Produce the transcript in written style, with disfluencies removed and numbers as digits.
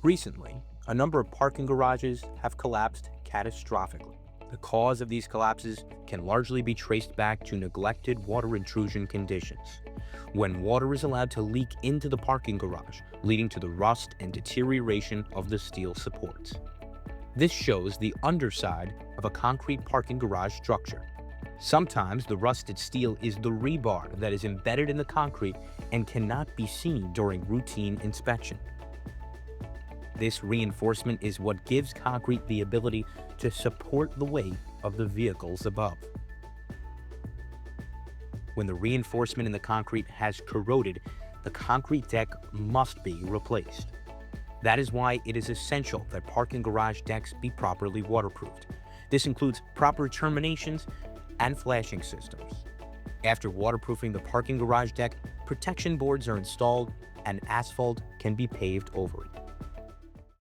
Recently, a number of parking garages have collapsed catastrophically. The cause of these collapses can largely be traced back to neglected water intrusion conditions, when water is allowed to leak into the parking garage, leading to the rust and deterioration of the steel supports. This shows the underside of a concrete parking garage structure. Sometimes the rusted steel is the rebar that is embedded in the concrete and cannot be seen during routine inspection. This reinforcement is what gives concrete the ability to support the weight of the vehicles above. When the reinforcement in the concrete has corroded, the concrete deck must be replaced. That is why it is essential that parking garage decks be properly waterproofed. This includes proper terminations and flashing systems. After waterproofing the parking garage deck, protection boards are installed and asphalt can be paved over it.